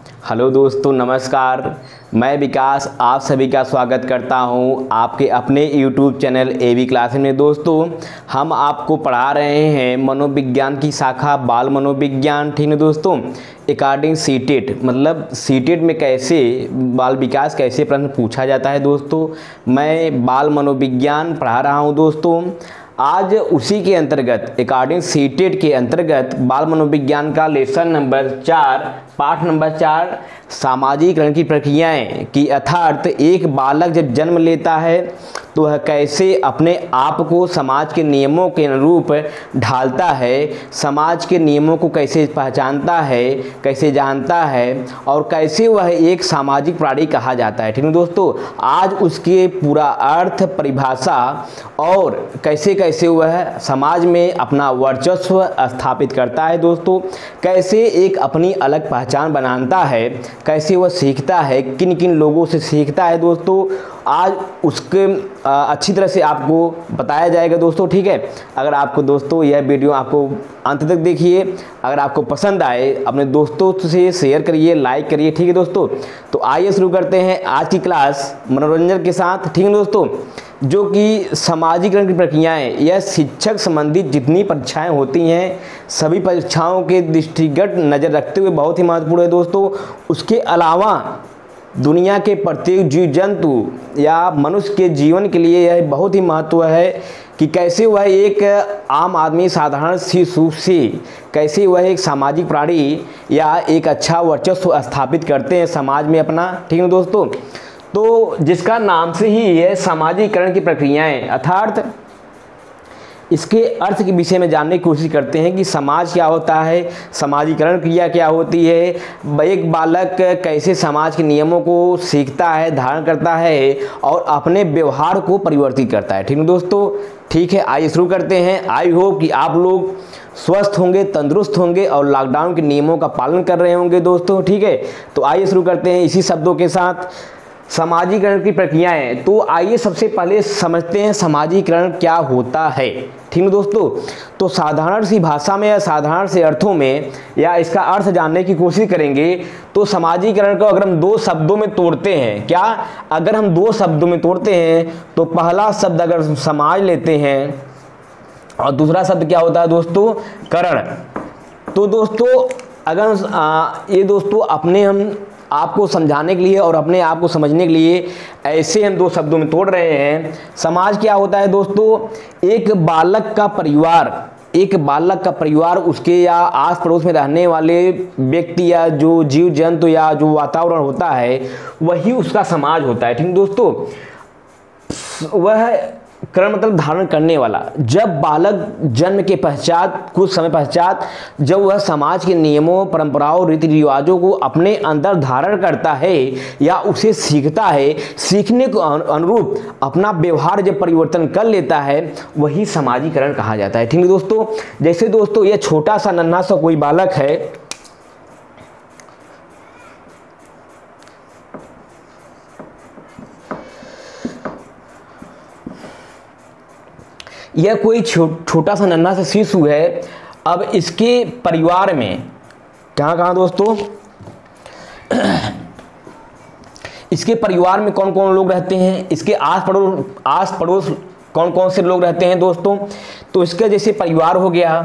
Hello दोस्तों, नमस्कार। मैं विकास आप सभी का स्वागत करता हूं आपके अपने YouTube चैनल एवी क्लासेस में। दोस्तों, हम आपको पढ़ा रहे हैं मनोविज्ञान की शाखा बाल मनोविज्ञान। ठीक है दोस्तों, अकॉर्डिंग सीटेट, मतलब सीटेट में कैसे बाल विकास कैसे प्रश्न पूछा जाता है। दोस्तों, मैं बाल मनोविज्ञान पढ़ा रहा हूं। दोस्तों, आज उसी के अंतर्गत अकॉर्डिंग सीटेट के अंतर्गत बाल मनोविज्ञान का लेसन नंबर 4 पाठ नंबर 4 सामाजिकरण की प्रक्रियाएं की अर्थात एक बालक जब जन्म लेता है तो वह कैसे अपने आप को समाज के नियमों के अनुरूप ढालता है, समाज के नियमों को कैसे पहचानता है, कैसे जानता है और कैसे वह एक सामाजिक प्राणी कहा जाता है। ठीक है दोस्तों, आज उसके पूरा अर्थ, परिभाषा और कैसे कैसे वह समाज में अपना वर्चस्व स्थापित करता है। दोस्तों, कैसे एक अपनी अलग पहचान बनाता है, कैसे वह सीखता है, किन किन लोगों से सीखता है। दोस्तों, आज उसके अच्छी तरह से आपको बताया जाएगा। दोस्तों, ठीक है। अगर आपको दोस्तों यह वीडियो आपको अंत तक देखिए, अगर आपको पसंद आए अपने दोस्तों से शेयर करिए, लाइक करिए। ठीक है दोस्तों, तो आइए शुरू करते हैं आज की क्लास मनोरंजन के साथ। ठीक है दोस्तों, जो कि सामाजिकरण की प्रक्रियाएं या शिक्षक संबंधित जितनी परीक्षाएं होती हैं सभी परीक्षाओं के दृष्टिगत नज़र रखते हुए बहुत ही महत्वपूर्ण है। दोस्तों, उसके अलावा दुनिया के प्रत्येक जीव जंतु या मनुष्य के जीवन के लिए यह बहुत ही महत्व है कि कैसे वह एक आम आदमी साधारण शिशु से कैसे वह एक सामाजिक प्राणी या एक अच्छा वर्चस्व स्थापित करते हैं समाज में अपना। ठीक है दोस्तों, तो जिसका नाम से ही है सामाजिकरण की प्रक्रियाएं, अर्थात इसके अर्थ के विषय में जानने की कोशिश करते हैं कि समाज क्या होता है, सामाजिकरण क्रिया क्या होती है, एक बालक कैसे समाज के नियमों को सीखता है, धारण करता है और अपने व्यवहार को परिवर्तित करता है। ठीक है दोस्तों, ठीक है, आइए शुरू करते हैं। आई होप कि आप लोग स्वस्थ होंगे, तंदुरुस्त होंगे और लॉकडाउन के नियमों का पालन कर रहे होंगे। दोस्तों, ठीक है, तो आइए शुरू करते हैं इसी शब्दों के साथ सामाजिकरण की प्रक्रियाएं। तो आइए सबसे पहले समझते हैं सामाजिकरण क्या होता है। ठीक है दोस्तों, तो साधारण सी भाषा में या साधारण से अर्थों में या इसका अर्थ जानने की कोशिश करेंगे तो सामाजिकरण को अगर हम दो शब्दों में तोड़ते हैं, क्या अगर हम दो शब्दों में तोड़ते हैं तो पहला शब्द अगर समाज लेते हैं और दूसरा शब्द क्या होता है दोस्तों, करण। तो दोस्तों अगर ये दोस्तों अपने हम आपको समझाने के लिए और अपने आप को समझने के लिए ऐसे हम दो शब्दों में तोड़ रहे हैं। समाज क्या होता है दोस्तों, एक बालक का परिवार उसके या आस पड़ोस में रहने वाले व्यक्ति या जो जीव जंतु या जो वातावरण होता है वही उसका समाज होता है। ठीक है दोस्तों, वह करण मतलब धारण करने वाला। जब बालक जन्म के पश्चात कुछ समय पश्चात जब वह समाज के नियमों, परंपराओं, रीति रिवाजों को अपने अंदर धारण करता है या उसे सीखता है, सीखने को अनुरूप अपना व्यवहार जब परिवर्तन कर लेता है वही सामाजिकरण कहा जाता है। ठीक है दोस्तों, जैसे दोस्तों यह छोटा सा नन्हा सा कोई बालक है, यह कोई छोटा सा नन्हा सा शिशु है। अब इसके परिवार में कहाँ दोस्तों इसके परिवार में कौन कौन लोग रहते हैं, इसके आस पड़ोस कौन कौन से लोग रहते हैं दोस्तों। तो इसका जैसे परिवार हो गया,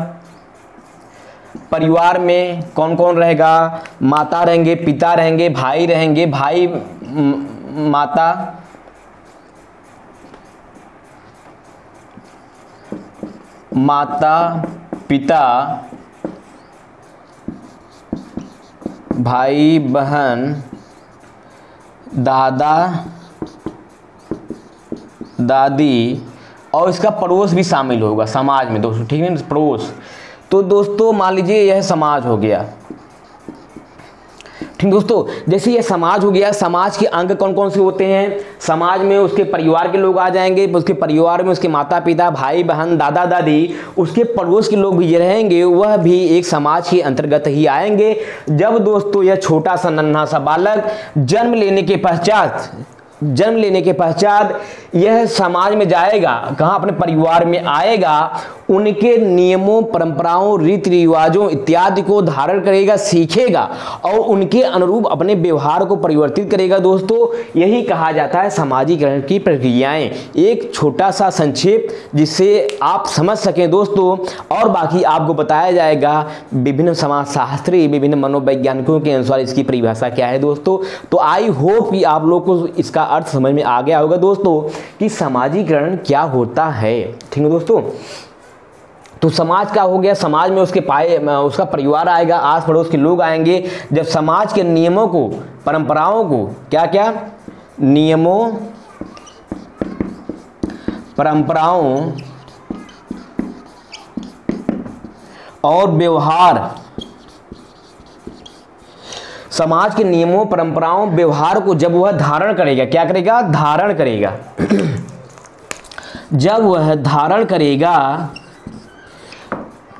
परिवार में कौन कौन रहेगा, माता रहेंगे, पिता रहेंगे, भाई रहेंगे, भाई माता पिता, भाई बहन, दादा दादी और इसका पड़ोस भी शामिल होगा समाज में दोस्तों। ठीक है, पड़ोस। तो दोस्तों मान लीजिए यह समाज हो गया। ठीक दोस्तों, जैसे ये समाज हो गया, समाज के अंग कौन कौन से होते हैं, समाज में उसके परिवार के लोग आ जाएंगे, उसके परिवार में उसके माता पिता, भाई बहन, दादा दादी, उसके पड़ोस के लोग भी रहेंगे, वह भी एक समाज के अंतर्गत ही आएंगे। जब दोस्तों यह छोटा सा नन्हा सा बालक जन्म लेने के पश्चात जन्म लेने के पश्चात यह समाज में जाएगा, कहाँ, अपने परिवार में आएगा, उनके नियमों, परंपराओं, रीति रिवाजों इत्यादि को धारण करेगा, सीखेगा और उनके अनुरूप अपने व्यवहार को परिवर्तित करेगा। दोस्तों यही कहा जाता है सामाजिकरण की प्रक्रियाएं। एक छोटा सा संक्षेप जिससे आप समझ सकें दोस्तों, और बाकी आपको बताया जाएगा विभिन्न समाजशास्त्री, विभिन्न मनोवैज्ञानिकों के अनुसार इसकी परिभाषा क्या है दोस्तों। तो आई होप कि आप लोग को इसका अर्थ समझ में आ गया होगा दोस्तों कि सामाजिकरण क्या होता है। ठीक है दोस्तों, तो समाज का हो गया, समाज में उसका परिवार आएगा, आस पड़ोस के लोग आएंगे। जब समाज के नियमों को, परंपराओं को, क्या क्या नियमों, परंपराओं और व्यवहार, समाज के नियमों, परंपराओं, व्यवहार को जब वह धारण करेगा, क्या करेगा, धारण करेगा। जब वह धारण करेगा,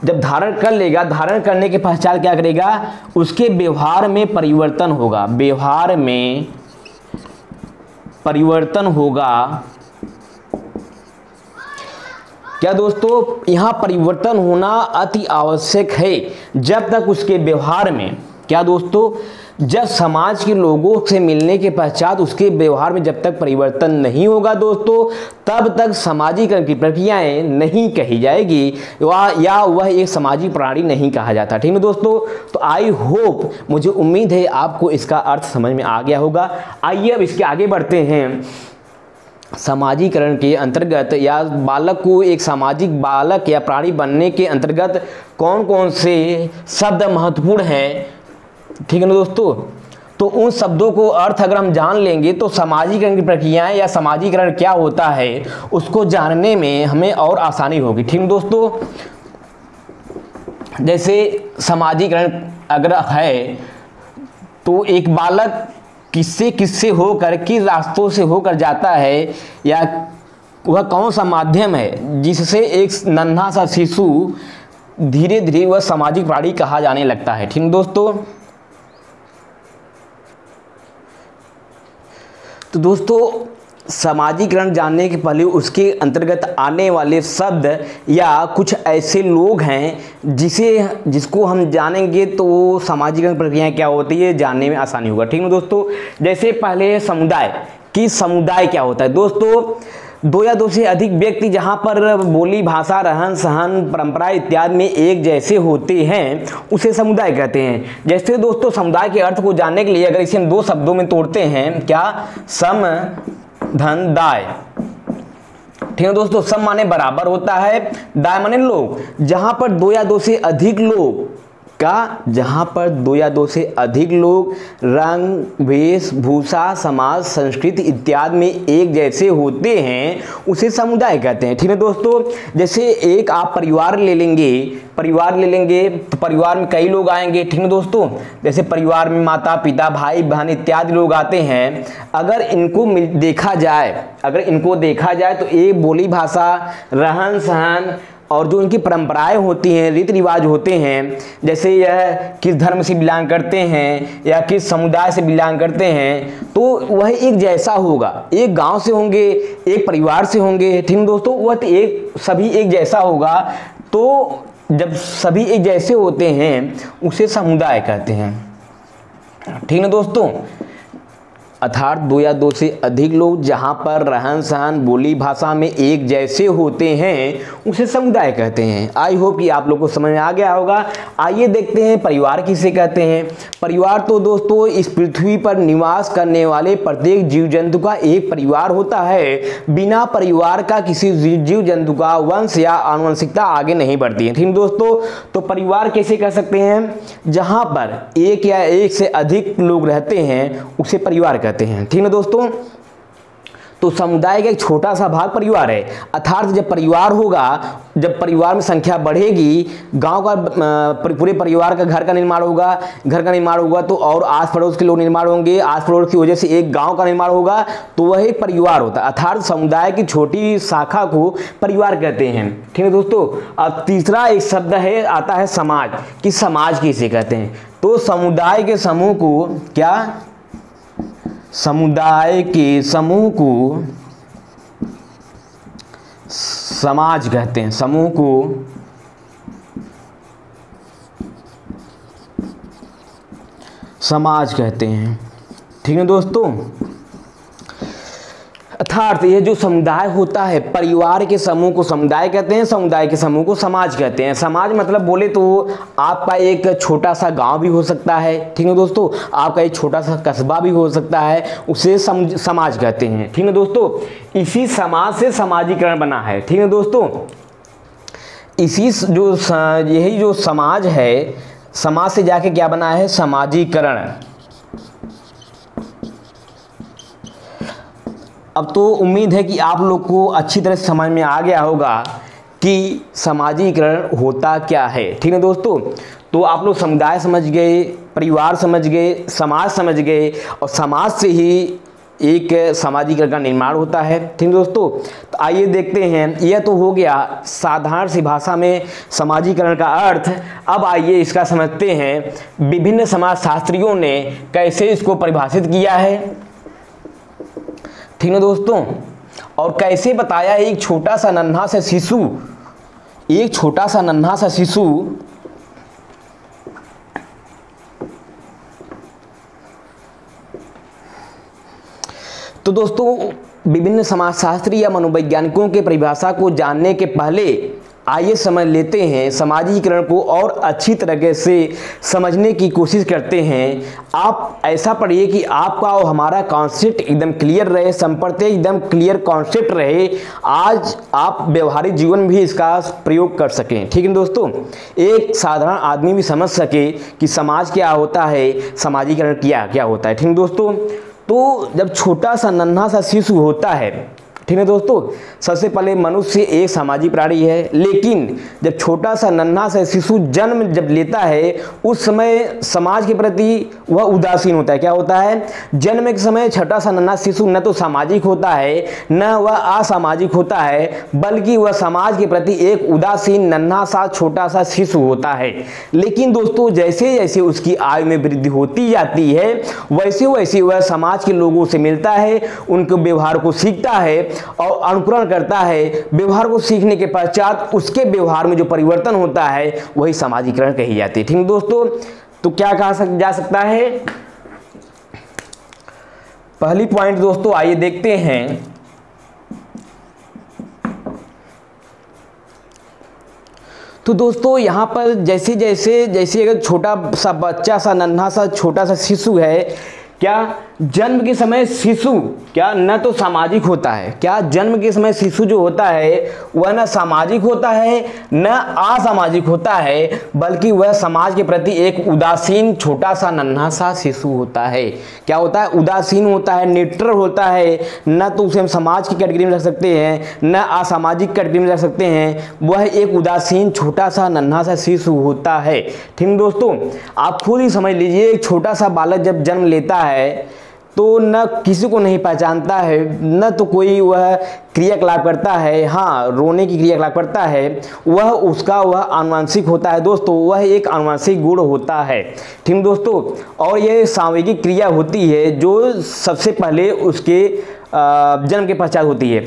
जब धारण कर लेगा, धारण करने के पश्चात क्या करेगा, उसके व्यवहार में परिवर्तन होगा, व्यवहार में परिवर्तन होगा। क्या दोस्तों, यहां परिवर्तन होना अति आवश्यक है। जब तक उसके व्यवहार में, क्या दोस्तों, जब समाज के लोगों से मिलने के पश्चात उसके व्यवहार में जब तक परिवर्तन नहीं होगा दोस्तों, तब तक सामाजिकरण की प्रक्रियाएं नहीं कही जाएगी या वह एक सामाजिक प्राणी नहीं कहा जाता। ठीक है दोस्तों, तो आई होप, मुझे उम्मीद है आपको इसका अर्थ समझ में आ गया होगा। आइए अब इसके आगे बढ़ते हैं। सामाजिकरण के अंतर्गत या बालक को एक सामाजिक बालक या प्राणी बनने के अंतर्गत कौन कौन से शब्द महत्वपूर्ण हैं, ठीक है ना दोस्तों। तो उन शब्दों को अर्थ अगर हम जान लेंगे तो सामाजिकरण की प्रक्रियाएं या सामाजिकरण क्या होता है उसको जानने में हमें और आसानी होगी। ठीक है दोस्तों, जैसे सामाजिकरण अगर है तो एक बालक किससे किससे होकर, किस रास्तों से होकर जाता है, या वह कौन सा माध्यम है जिससे एक नन्हा सा शिशु धीरे धीरे वह सामाजिक प्राणी कहा जाने लगता है। ठीक दोस्तों, तो दोस्तों सामाजिकरण जानने के पहले उसके अंतर्गत आने वाले शब्द या कुछ ऐसे लोग हैं जिसको हम जानेंगे तो सामाजिकरण प्रक्रियाएं क्या होती है जानने में आसानी होगा। ठीक है दोस्तों, जैसे पहले समुदाय कि समुदाय क्या होता है दोस्तों, दो या दो से अधिक व्यक्ति जहां पर बोली, भाषा, रहन सहन, परंपरा इत्यादि में एक जैसे होते हैं उसे समुदाय कहते हैं। जैसे दोस्तों समुदाय के अर्थ को जानने के लिए अगर इसे हम दो शब्दों में तोड़ते हैं, क्या, सम धन दाय। ठीक है दोस्तों, सम माने बराबर होता है, दाय माने लोग। जहां पर दो या दो से अधिक लोग का, जहां पर दो या दो से अधिक लोग रंग, वेशभूषा, समाज, संस्कृति इत्यादि में एक जैसे होते हैं उसे समुदाय कहते हैं। ठीक है दोस्तों, जैसे एक आप परिवार ले लेंगे तो परिवार में कई लोग आएंगे। ठीक है दोस्तों, जैसे परिवार में माता पिता, भाई बहन इत्यादि लोग आते हैं। अगर इनको देखा जाए तो एक बोली, भाषा, रहन सहन और जो इनकी परंपराएं होती हैं, रीति रिवाज होते हैं, जैसे यह किस धर्म से बिलोंग करते हैं या किस समुदाय से बिलोंग करते हैं, तो वह एक जैसा होगा। एक गांव से होंगे, एक परिवार से होंगे। ठीक है दोस्तों, वह सभी एक जैसा होगा। तो जब सभी एक जैसे होते हैं उसे समुदाय कहते हैं। ठीक है दोस्तों, अर्थात दो या दो से अधिक लोग जहां पर रहन सहन, बोली, भाषा में एक जैसे होते हैं उसे समुदाय कहते हैं। आई होप कि आप लोग को समझ में आ गया होगा। आइए देखते हैं परिवार किसे कहते हैं। परिवार तो दोस्तों इस पृथ्वी पर निवास करने वाले प्रत्येक जीव जंतु का एक परिवार होता है। बिना परिवार का किसी जीव जंतु का वंश या आनुवंशिकता आगे नहीं बढ़ती है। ठीक है दोस्तों, तो परिवार कैसे कह सकते हैं, जहां पर एक या एक से अधिक लोग रहते हैं उसे परिवार कहते हैं। ठीक है दोस्तों, तो समुदाय का एक छोटा सा भाग परिवार है। अर्थात जब परिवार होगा, जब परिवार में संख्या बढ़ेगी, गांव का पूरे परिवार का घर का निर्माण होगा तो और आस पड़ोस के लोग निर्माण होंगे, आस पड़ोस की वजह से एक गांव का निर्माण होगा, तो वह एक परिवार होता है। अर्थात समुदाय की छोटी शाखा को परिवार कहते हैं। ठीक है दोस्तों, अब तीसरा एक शब्द है, आता है समाज कि समाज किसे कहते हैं। तो समुदाय के समूह को क्या, समुदाय के समूह को समाज कहते हैं। समूह को समाज कहते हैं। ठीक है दोस्तों, अर्थात ये जो समुदाय होता है, परिवार के समूह को समुदाय कहते हैं, समुदाय के समूह को समाज कहते हैं। समाज मतलब बोले तो आपका एक छोटा सा गांव भी हो सकता है। ठीक है दोस्तों, आपका एक छोटा सा कस्बा भी हो सकता है, उसे समाज कहते हैं। ठीक है दोस्तों, इसी समाज से समाजीकरण बना है। ठीक है दोस्तों, इसी जो यही जो समाज है, समाज से जाके क्या बना है, समाजीकरण। अब तो उम्मीद है कि आप लोग को अच्छी तरह से समझ में आ गया होगा कि समाजीकरण होता क्या है। ठीक है दोस्तों, तो आप लोग समुदाय समझ गए, परिवार समझ गए, समाज समझ गए, और समाज से ही एक समाजीकरण का निर्माण होता है। ठीक है दोस्तों, तो आइए देखते हैं। यह तो हो गया साधारण सी भाषा में समाजीकरण का अर्थ। अब आइए इसका समझते हैं विभिन्न समाजशास्त्रियों ने कैसे इसको परिभाषित किया है। ठीक है दोस्तों, और कैसे बताया एक छोटा सा नन्हा सा शिशु, एक छोटा सा नन्हा सा शिशु तो दोस्तों, विभिन्न समाजशास्त्री या मनोवैज्ञानिकों के परिभाषा को जानने के पहले आइए समझ लेते हैं, समाजीकरण को और अच्छी तरीके से समझने की कोशिश करते हैं। आप ऐसा पढ़िए कि आपका और हमारा कॉन्सेप्ट एकदम क्लियर रहे, संपर्क एकदम क्लियर कॉन्सेप्ट रहे, आज आप व्यवहारिक जीवन में भी इसका प्रयोग कर सकें। ठीक है दोस्तों, एक साधारण आदमी भी समझ सके कि समाज क्या होता है, समाजीकरण क्या होता है। ठीक है दोस्तों, तो जब छोटा सा नन्हा सा शिशु होता है, ठीक है दोस्तों, सबसे पहले मनुष्य एक सामाजिक प्राणी है, लेकिन जब छोटा सा नन्हा सा शिशु जन्म जब लेता है, उस समय समाज के प्रति वह उदासीन होता है। क्या होता है, जन्म के समय छोटा सा नन्हा शिशु न तो सामाजिक होता है, न वह असामाजिक होता है, बल्कि वह समाज के प्रति एक उदासीन नन्हा सा छोटा सा शिशु होता है। लेकिन दोस्तों, जैसे जैसे उसकी आयु में वृद्धि होती जाती है, वैसे वैसे वह समाज के लोगों से मिलता है, उनके व्यवहार को सीखता है और अनुकरण करता है। व्यवहार को सीखने के पश्चात उसके व्यवहार में जो परिवर्तन होता है, वही समाजीकरण कही जाती है। ठीक है दोस्तों, तो क्या कहा जा सकता है, पहली पॉइंट दोस्तों आइए देखते हैं। तो दोस्तों, यहाँ पर जैसे अगर छोटा सा बच्चा सा नन्हा सा छोटा सा शिशु है, क्या जन्म के समय शिशु क्या न तो सामाजिक होता है, क्या जन्म के समय शिशु जो होता है वह न सामाजिक होता है न असामाजिक होता है, बल्कि वह समाज के प्रति एक उदासीन छोटा सा नन्हा सा शिशु होता है। क्या होता है, उदासीन होता है, न्यूट्रल होता है, न तो उसे हम समाज की कैटेगरी में रख सकते हैं न असामाजिक कैटेगरी में रख सकते हैं, वह एक उदासीन छोटा सा नन्हा सा शिशु होता है। ठीक है दोस्तों, आप खुद ही समझ लीजिए, एक छोटा सा बालक जब जन्म लेता है तो न किसी को नहीं पहचानता है, न तो कोई वह क्रियाकलाप करता है, हाँ रोने की क्रियाकलाप करता है, वह आनुवंशिक होता है दोस्तों, वह एक आनुवंशिक गुण होता है। ठीक है दोस्तों, और यह सांवेगिक क्रिया होती है जो सबसे पहले उसके जन्म के पश्चात होती है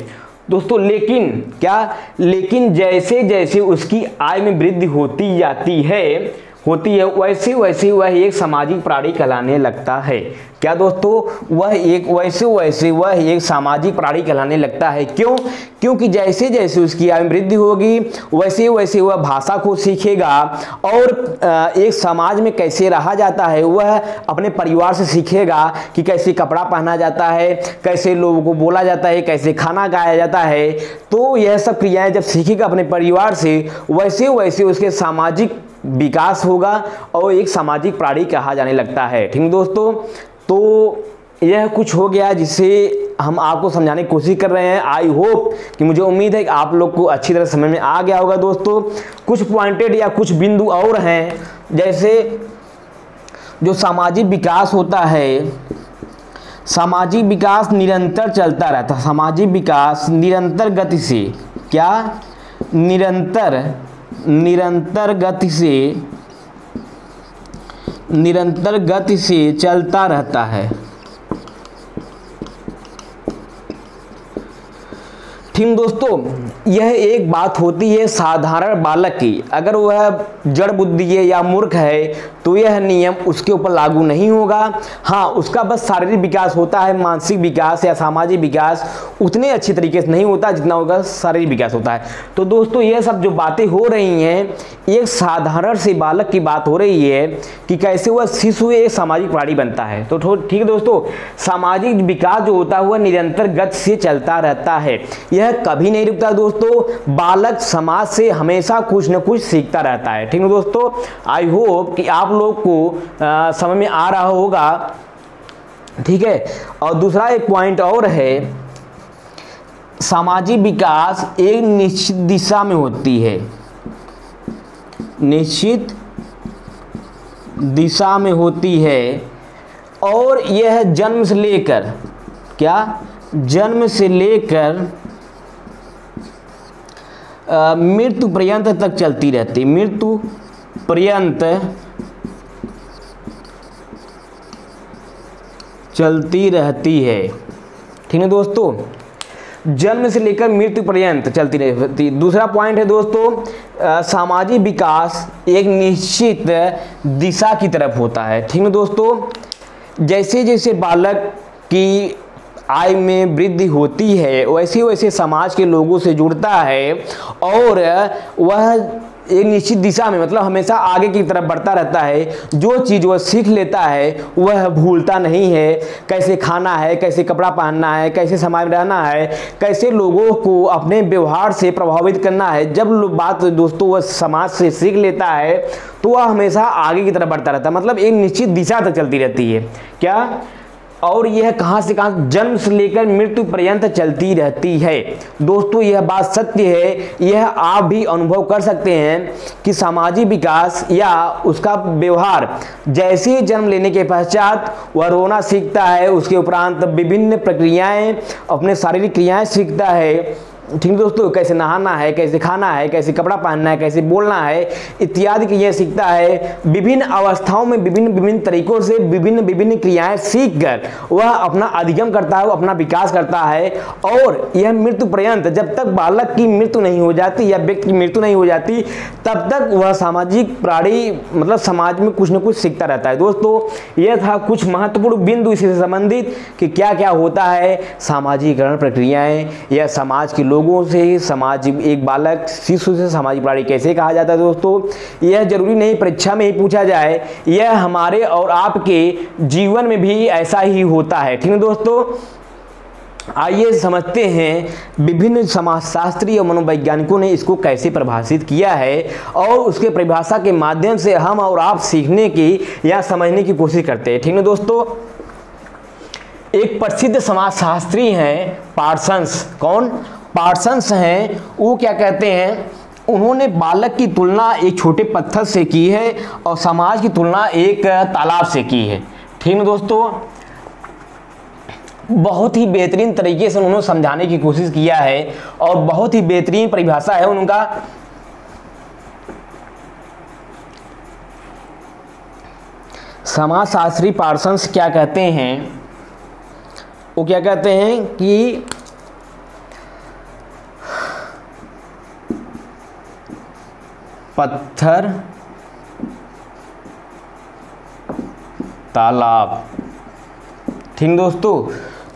दोस्तों। लेकिन जैसे जैसे उसकी आयु में वृद्धि होती जाती है वैसे वैसे वह एक सामाजिक प्राणी कहलाने लगता है। क्या दोस्तों, वह एक सामाजिक प्राणी कहलाने लगता है। क्योंकि जैसे जैसे उसकी आयु में वृद्धि होगी, वैसे वैसे वह भाषा को सीखेगा, और एक समाज में कैसे रहा जाता है वह अपने परिवार से सीखेगा कि कैसे कपड़ा पहना जाता है, कैसे लोगों को बोला जाता है, कैसे खाना खाया जाता है। तो यह सब क्रियाएं जब सीखेगा अपने परिवार से, वैसे वैसे उसके सामाजिक विकास होगा और एक सामाजिक प्राणी कहा जाने लगता है। ठीक है दोस्तों, तो यह कुछ हो गया जिसे हम आपको समझाने की कोशिश कर रहे हैं। आई होप कि मुझे उम्मीद है कि आप लोग को अच्छी तरह समझ में आ गया होगा दोस्तों। कुछ पॉइंटेड या कुछ बिंदु और हैं, जैसे जो सामाजिक विकास होता है, सामाजिक विकास निरंतर चलता रहता है। सामाजिक विकास निरंतर गति से, क्या निरंतर गति से चलता रहता है। ठीक दोस्तों, यह एक बात होती है साधारण बालक की, अगर वह जड़ बुद्धि है या मूर्ख है तो यह नियम उसके ऊपर लागू नहीं होगा। हाँ, उसका बस शारीरिक विकास होता है, मानसिक विकास या सामाजिक विकास उतने अच्छे तरीके से नहीं होता जितना उसका शारीरिक विकास होता है। तो दोस्तों, यह सब जो बातें हो रही हैं, एक साधारण से बालक की बात हो रही है कि कैसे वह शिशु एक सामाजिक प्राणी बनता है। तो ठीक है दोस्तों, सामाजिक विकास जो होता है वह निरंतर गति से चलता रहता है, यह कभी नहीं रुकता दोस्तों। बालक समाज से हमेशा कुछ न कुछ सीखता रहता है। ठीक है दोस्तों, आई होप कि आप लोग को समझ में आ रहा होगा। ठीक है, और दूसरा एक पॉइंट और है, सामाजिक विकास एक निश्चित दिशा में होती है, निश्चित दिशा में होती है, और यह जन्म से लेकर जन्म से लेकर मृत्यु पर्यंत तक चलती रहती, मृत्यु पर्यंत चलती रहती है। ठीक है दोस्तों, जन्म से लेकर मृत्यु पर्यंत चलती रहती। दूसरा पॉइंट है दोस्तों, सामाजिक विकास एक निश्चित दिशा की तरफ होता है। ठीक है दोस्तों, जैसे जैसे बालक की आय में वृद्धि होती है वैसे वैसे समाज के लोगों से जुड़ता है और वह एक निश्चित दिशा में, मतलब हमेशा आगे की तरफ बढ़ता रहता है। जो चीज़ वह सीख लेता है वह भूलता नहीं है। कैसे खाना है, कैसे कपड़ा पहनना है, कैसे समाज में रहना है, कैसे लोगों को अपने व्यवहार से प्रभावित करना है, जब बात दोस्तों वह समाज से सीख लेता है तो वह हमेशा आगे की तरफ बढ़ता रहता है, मतलब एक निश्चित दिशा तक चलती रहती है। क्या? और यह कहाँ से कहाँ, जन्म से लेकर मृत्यु पर्यंत चलती रहती है। दोस्तों, यह बात सत्य है, यह आप भी अनुभव कर सकते हैं कि सामाजिक विकास या उसका व्यवहार, जैसे जन्म लेने के पश्चात वह रोना सीखता है, उसके उपरांत विभिन्न प्रक्रियाएं, अपने शारीरिक क्रियाएं सीखता है। ठीक है दोस्तों, कैसे नहाना है, कैसे खाना है, कैसे कपड़ा पहनना है, कैसे बोलना है इत्यादि क्रियाएं सीखता है। विभिन्न अवस्थाओं में विभिन्न तरीकों से विभिन्न क्रियाएं सीखकर वह अपना अधिगम करता है, वह अपना विकास करता है। और यह मृत्यु पर्यंत, जब तक बालक की मृत्यु नहीं हो जाती या व्यक्ति की मृत्यु नहीं हो जाती, तब तक वह सामाजिक प्राणी, मतलब समाज में कुछ न कुछ सीखता रहता है। दोस्तों, यह था कुछ महत्वपूर्ण बिंदु इसी से संबंधित कि क्या क्या होता है सामाजिकरण प्रक्रियाएं, या समाज के लोगों से समाज, एक बालक शिशु से सामाजिक प्राणी कैसे कहा जाता है। दोस्तों, यह जरूरी नहीं परीक्षा में ही पूछा जाए, यह हमारे और आपके जीवन में भी ऐसा ही होता है। ठीक है दोस्तों, आइए समझते हैं विभिन्न समाजशास्त्री और मनोवैज्ञानिकों ने इसको कैसे परिभाषित किया है और उसके परिभाषा के माध्यम से हम और आप सीखने की या समझने की कोशिश करते हैं। ठीक है दोस्तों, एक प्रसिद्ध समाजशास्त्री हैं पार्सन्स। कौन? पार्सन्स हैं। वो क्या कहते हैं, उन्होंने बालक की तुलना एक छोटे पत्थर से की है और समाज की तुलना एक तालाब से की है। ठीक है दोस्तों, बहुत ही बेहतरीन तरीके से उन्होंने समझाने की कोशिश किया है और बहुत ही बेहतरीन परिभाषा है उनका। समाजशास्त्री पार्सन्स क्या कहते हैं, वो क्या कहते हैं कि पत्थर, तालाब। ठीक दोस्तों,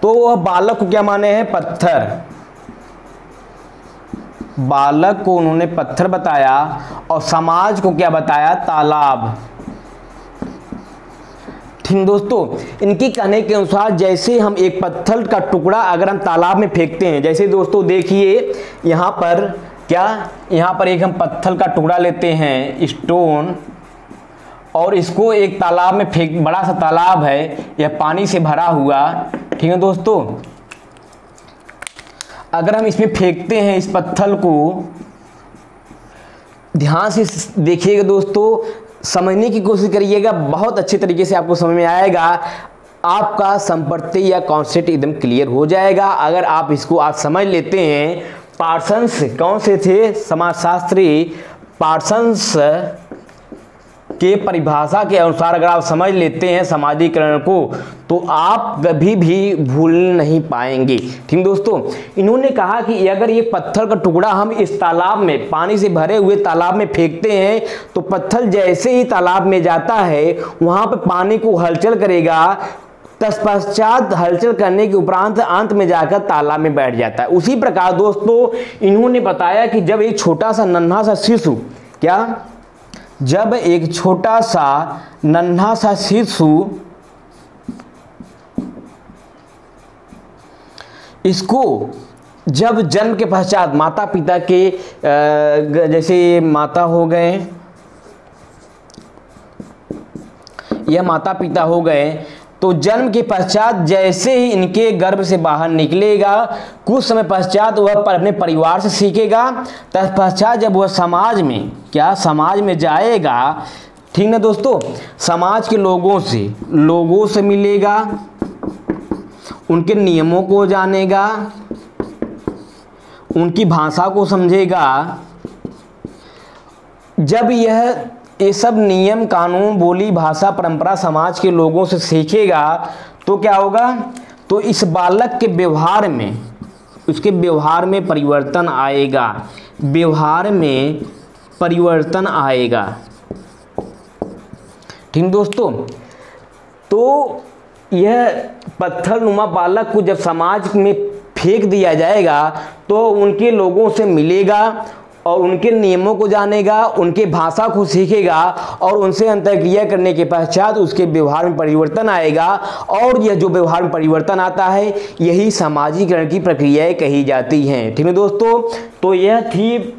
तो वह बालक को क्या माने हैं? पत्थर। बालक को उन्होंने पत्थर बताया और समाज को क्या बताया? तालाब। ठीक दोस्तों, इनके कहने के अनुसार जैसे हम एक पत्थर का टुकड़ा अगर हम तालाब में फेंकते हैं, जैसे दोस्तों देखिए यहाँ पर क्या, यहाँ पर एक हम पत्थर का टुकड़ा लेते हैं, स्टोन, और इसको एक तालाब में फेंक, बड़ा सा तालाब है, यह पानी से भरा हुआ। ठीक है दोस्तों, अगर हम इसमें फेंकते हैं इस पत्थर को, ध्यान से देखिएगा दोस्तों, समझने की कोशिश करिएगा, बहुत अच्छे तरीके से आपको समझ में आएगा, आपका संपत्ति या कॉन्सेप्ट एकदम क्लियर हो जाएगा अगर आप इसको आज समझ लेते हैं। पार्सन्स कौन से थे? समाजशास्त्री पार्सन्स के परिभाषा के अनुसार अगर आप समझ लेते हैं समाजीकरण को तो आप कभी भी भूल नहीं पाएंगे। ठीक दोस्तों, इन्होंने कहा कि अगर ये पत्थर का टुकड़ा हम इस तालाब में, पानी से भरे हुए तालाब में फेंकते हैं तो पत्थर जैसे ही तालाब में जाता है वहां पर पानी को हलचल करेगा, तत्पश्चात हलचल करने के उपरांत अंत में जाकर तालाब में बैठ जाता है। उसी प्रकार दोस्तों इन्होंने बताया कि जब एक छोटा सा नन्हा सा शिशु, क्या, जब एक छोटा सा नन्हा सा शिशु इसको जब जन्म के पश्चात माता पिता के जैसे माता हो गए या माता पिता हो गए तो जन्म के पश्चात जैसे ही इनके गर्भ से बाहर निकलेगा कुछ समय पश्चात वह अपने परिवार से सीखेगा, तत्पश्चात जब वह समाज में, क्या, समाज में जाएगा, ठीक ना दोस्तों, समाज के लोगों से मिलेगा, उनके नियमों को जानेगा, उनकी भाषा को समझेगा। जब ये सब नियम, कानून, बोली, भाषा, परंपरा समाज के लोगों से सीखेगा तो क्या होगा, तो इस बालक के व्यवहार में, उसके व्यवहार में परिवर्तन आएगा, व्यवहार में परिवर्तन आएगा। ठीक दोस्तों, तो यह पत्थरनुमा बालक को जब समाज में फेंक दिया जाएगा तो उनके लोगों से मिलेगा और उनके नियमों को जानेगा, उनके भाषा को सीखेगा और उनसे अंतर्क्रिया करने के पश्चात उसके व्यवहार में परिवर्तन आएगा। और यह जो व्यवहार में परिवर्तन आता है यही सामाजिकरण की प्रक्रियाएं कही जाती हैं। ठीक है दोस्तों, तो यह थी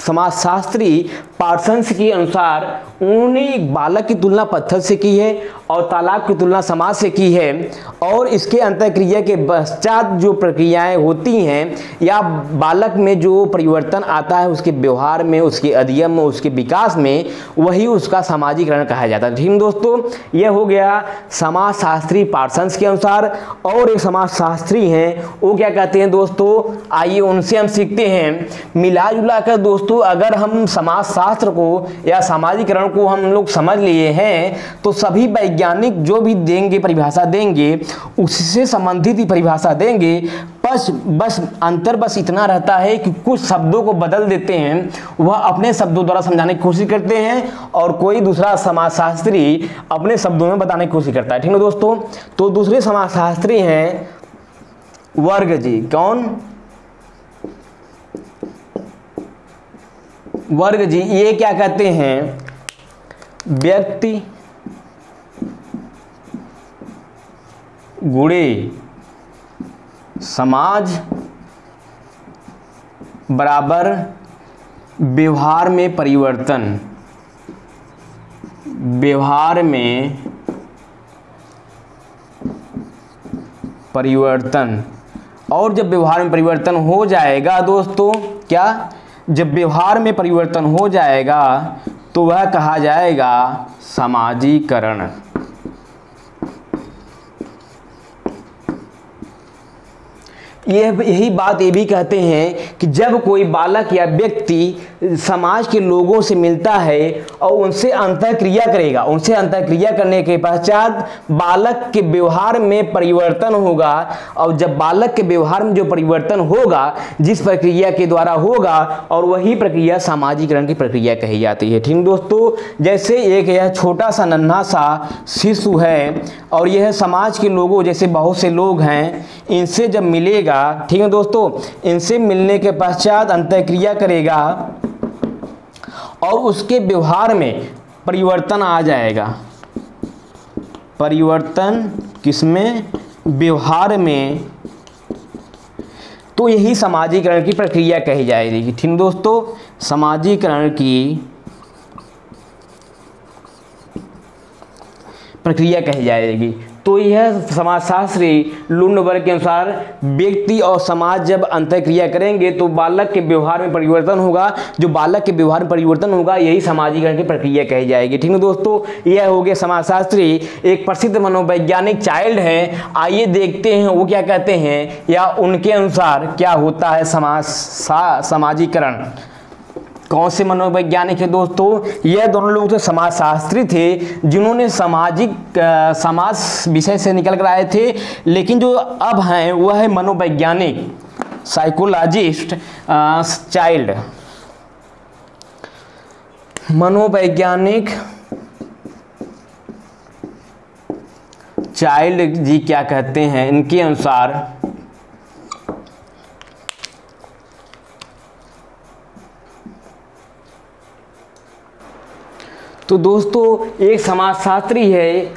समाजशास्त्री पार्सन्स के अनुसार उन्होंने एक बालक की तुलना पत्थर से की है और तालाब की तुलना समाज से की है और इसके अंतःक्रिया के पश्चात जो प्रक्रियाएं होती हैं या बालक में जो परिवर्तन आता है उसके व्यवहार में, उसके अध्ययन में, उसके विकास में, वही उसका सामाजिकरण कहा जाता है। ठीक दोस्तों, यह हो गया समाजशास्त्री पार्सन्स के अनुसार। और एक समाजशास्त्री हैं वो क्या कहते हैं दोस्तों, आइए उनसे हम सीखते हैं। मिला जुला कर दोस्तों अगर हम समाजशास्त्र को या सामाजिकरण को हम लोग समझ लिए हैं तो सभी वैज्ञानिक जो भी देंगे परिभाषा देंगे उससे संबंधित ही परिभाषा देंगे। बस अंतर बस इतना रहता है कि कुछ शब्दों को बदल देते हैं, वह अपने शब्दों द्वारा समझाने की कोशिश करते हैं और कोई दूसरा समाजशास्त्री अपने शब्दों में बताने की कोशिश करता है। ठीक है दोस्तों, तो दूसरे समाजशास्त्री हैं वर्ग जी। कौन? वर्ग जी। ये क्या कहते हैं, व्यक्ति गुणे समाज बराबर व्यवहार में परिवर्तन, व्यवहार में परिवर्तन। और जब व्यवहार में परिवर्तन हो जाएगा दोस्तों, क्या, जब व्यवहार में परिवर्तन हो जाएगा तो वह कहा जाएगा समाजीकरण। यही बात ये भी कहते हैं कि जब कोई बालक या व्यक्ति समाज के लोगों से मिलता है और उनसे अंतःक्रिया करेगा, उनसे अंतःक्रिया करने के पश्चात बालक के व्यवहार में परिवर्तन होगा। और जब बालक के व्यवहार में जो परिवर्तन होगा जिस प्रक्रिया के द्वारा होगा और वही प्रक्रिया सामाजिकरण की प्रक्रिया कही जाती है। ठीक दोस्तों, जैसे एक यह छोटा सा नन्हा सा शिशु है और यह समाज के लोगों जैसे बहुत से लोग हैं, इनसे जब मिलेगा, ठीक है दोस्तों, इनसे मिलने के पश्चात अंतःक्रिया करेगा और उसके व्यवहार में परिवर्तन आ जाएगा। परिवर्तन किसमें? व्यवहार में। तो यही सामाजिकरण की प्रक्रिया कही जाएगी। ठीक दोस्तों, सामाजिकरण की प्रक्रिया कही जाएगी। तो यह समाजशास्त्री लुंडबर्ग के अनुसार व्यक्ति और समाज जब अंतःक्रिया करेंगे तो बालक के व्यवहार में परिवर्तन होगा। जो बालक के व्यवहार में परिवर्तन होगा यही सामाजिकरण की प्रक्रिया कही जाएगी। ठीक है दोस्तों, यह हो गया समाजशास्त्री। एक प्रसिद्ध मनोवैज्ञानिक चाइल्ड हैं, आइए देखते हैं वो क्या कहते हैं या उनके अनुसार क्या होता है सामाजिकरण। कौन से मनोवैज्ञानिक है दोस्तों? यह दोनों लोग तो समाजशास्त्री थे, जिन्होंने समाज विषय से निकल कर आए थे, लेकिन जो अब हैं वह है मनोवैज्ञानिक, साइकोलॉजिस्ट चाइल्ड। मनोवैज्ञानिक चाइल्ड जी क्या कहते हैं, इनके अनुसार तो दोस्तों एक समाजशास्त्री है,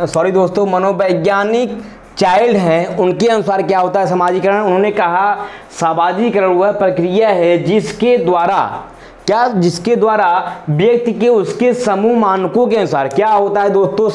सॉरी दोस्तों, मनोवैज्ञानिक चाइल्ड हैं, उनके अनुसार क्या होता है समाजीकरण? उन्होंने कहा सामाजिकरण वह प्रक्रिया है जिसके द्वारा व्यक्ति के उसके समूह मानकों के अनुसार, क्या होता है दोस्तों?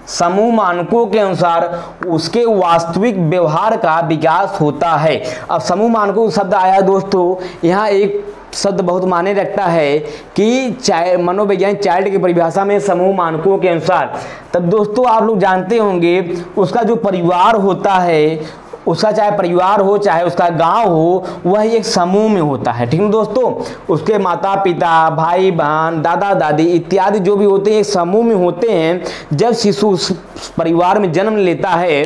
समूह मानकों के अनुसार उसके वास्तविक व्यवहार का विकास होता है। अब समूह मानकों शब्द आया दोस्तों, यहाँ एक शब्द बहुत मायने रखता है कि मनोवैज्ञानिक चाइल्ड की परिभाषा में समूह मानकों के अनुसार, तब दोस्तों आप लोग जानते होंगे उसका जो परिवार होता है, उसका चाहे परिवार हो चाहे उसका गांव हो, वह एक समूह में होता है। ठीक है दोस्तों, उसके माता पिता, भाई बहन, दादा दादी इत्यादि जो भी होते हैं एक समूह में होते हैं। जब शिशु उस परिवार में जन्म लेता है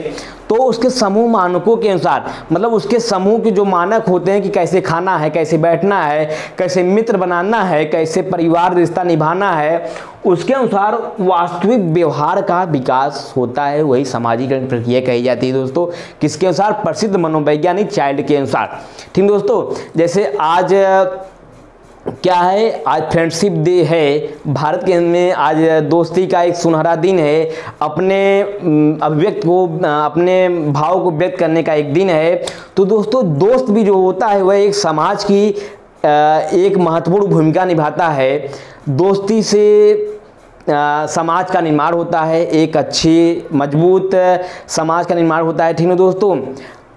तो उसके समूह मानकों के अनुसार, मतलब उसके समूह के जो मानक होते हैं कि कैसे खाना है, कैसे बैठना है, कैसे मित्र बनाना है, कैसे परिवार रिश्ता निभाना है, उसके अनुसार वास्तविक व्यवहार का विकास होता है, वही सामाजिकरण प्रक्रिया कही जाती है दोस्तों। किसके अनुसार? प्रसिद्ध मनोवैज्ञानिक चाइल्ड के अनुसार। ठीक दोस्तों, जैसे आज क्या है, आज फ्रेंडशिप डे है, भारत के में आज दोस्ती का एक सुनहरा दिन है, अपने अभिव्यक्त को, अपने भाव को व्यक्त करने का एक दिन है। तो दोस्तों दोस्त भी जो होता है वह एक समाज की एक महत्वपूर्ण भूमिका निभाता है। दोस्ती से समाज का निर्माण होता है, एक अच्छी मजबूत समाज का निर्माण होता है। ठीक है दोस्तों,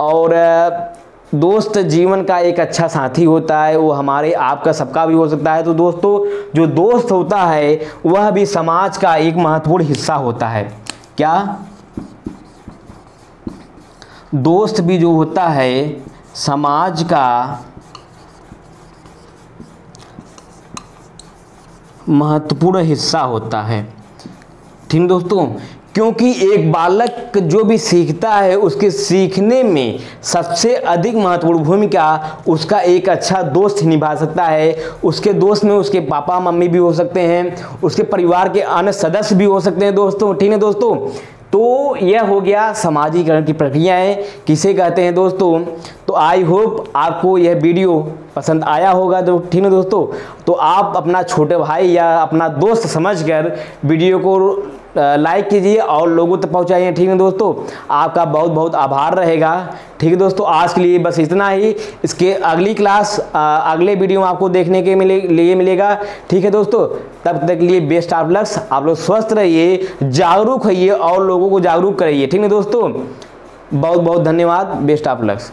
और दोस्त जीवन का एक अच्छा साथी होता है, वो हमारे आपका सबका भी हो सकता है। तो दोस्तों जो दोस्त होता है वह भी समाज का एक महत्वपूर्ण हिस्सा होता है। क्या? दोस्त भी जो होता है समाज का महत्वपूर्ण हिस्सा होता है। ठीक दोस्तों, क्योंकि एक बालक जो भी सीखता है उसके सीखने में सबसे अधिक महत्वपूर्ण भूमिका उसका एक अच्छा दोस्त निभा सकता है। उसके दोस्त में उसके पापा मम्मी भी हो सकते हैं, उसके परिवार के अन्य सदस्य भी हो सकते हैं दोस्तों। ठीक है दोस्तों, तो यह हो गया समाजीकरण की प्रक्रियाएं किसे कहते हैं दोस्तों। तो आई होप आपको यह वीडियो पसंद आया होगा। तो ठीक है दोस्तों, तो आप अपना छोटे भाई या अपना दोस्त समझकर वीडियो को लाइक कीजिए और लोगों तक पहुंचाइए। ठीक है दोस्तों, आपका बहुत बहुत आभार रहेगा। ठीक है दोस्तों, आज के लिए बस इतना ही। इसके अगली क्लास अगले वीडियो में आपको देखने के लिए मिलेगा। ठीक है दोस्तों, तब तक के लिए बेस्ट ऑफ लक्स। आप लोग स्वस्थ रहिए, जागरूक होइए और लोगों को जागरूक करिए। ठीक है दोस्तों, बहुत बहुत धन्यवाद। Best of lux.